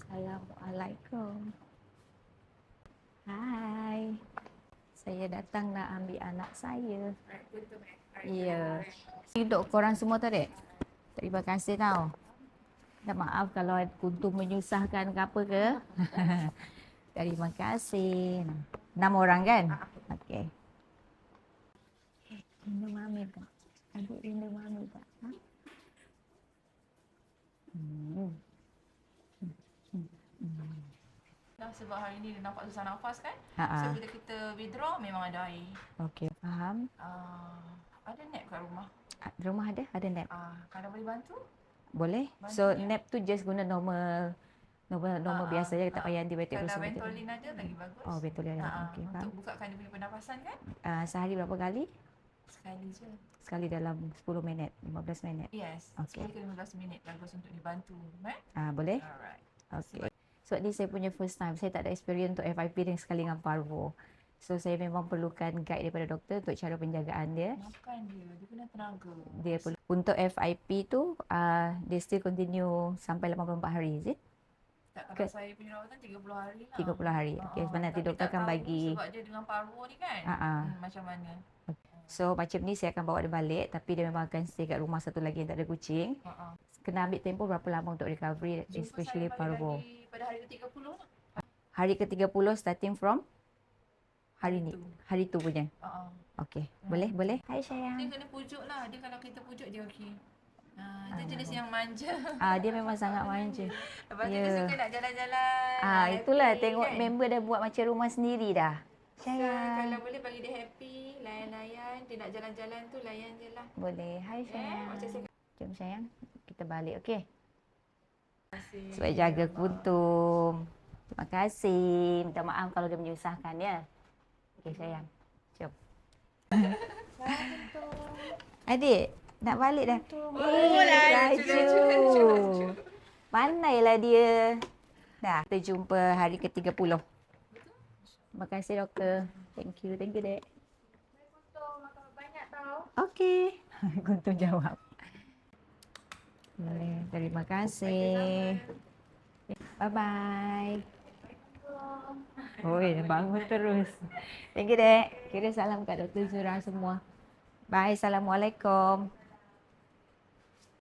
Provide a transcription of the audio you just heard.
Assalamualaikum. Hai. Saya datang nak ambil anak saya. Ya. Hidup korang semua tadi. Terima kasih tau. Minta maaf kalau Kuntum menyusahkan ke apa ke. Terima kasih. 6 orang kan? Okey. Rindu mami tak? Adik rindu mami tak? Ha? Sebab hari ni dia nampak susah nafas kan. Ha-ha. So bila kita withdraw memang ada air. Okey, faham. Ada nap kat rumah. Rumah ada nap. Kalau boleh bantu? Boleh. Bantu So ya? nap tu just guna normal biasa je, tak payah antibiotik Kalau apa Ventolin ada lagi bagus. Oh, Ventolin ada. Okey, faham. Untuk bukakan dia punya pernafasan kan? Sehari berapa kali? Sekali je. Sekali dalam 10 minit, 15 minit. Yes. Okey. 10 ke 15 minit bagus untuk dibantu. Boleh? Alright. Okey. So ni saya punya first time. Saya tak ada experience untuk FIP dan sekali dengan parvo. So saya memang perlukan guide daripada doktor untuk cara penjagaan dia. Makan dia kena tenaga. Dia perlu untuk FIP tu dia still continue sampai 84 hari, is it? Tak, kalau saya punya rawatan 30 hari lah. 30 hari. Okey, sebab nanti doktor akan bagi sebab dia dengan parvo ni kan. Macam mana? So macam ni saya akan bawa dia balik, tapi dia memang akan stay kat rumah satu lagi yang tak ada kucing. Kena ambil tempoh berapa lama untuk recovery, especially parvo. Pada hari ke-30 lah. Hari ke-30 starting from hari ni. Hari tu punya. Okey, boleh? Hai sayang. Dia kena pujuk lah. Dia kalau kita pujuk dia okey. Dia jenis yang manja. Dia memang sangat manja. Lepas tu dia suka nak jalan-jalan. Itulah happy, tengok kan? member dah buat macam rumah sendiri dah. So, Sayang. kalau boleh bagi dia happy, layan-layan. Dia nak jalan-jalan tu layan je lah. Boleh. Hai sayang. Macam saya Jom sayang. Kita balik, okey? kasih. Sebab jaga Kuntum. Terima kasih. Minta maaf kalau dia menyusahkan ya. Okey sayang. Jom. Adik, nak balik dah. Laju. Pandailah dia. Dah, kita jumpa hari ke-30. Terima kasih doktor. Thank you, dek. Kuntum, makan banyak tau. Okey. Kuntum jawab. Terima kasih. Bye-bye. Oi, bangun terus. Thank you, dek. Kira salam kat Dr. Zura semua. Bye. Assalamualaikum.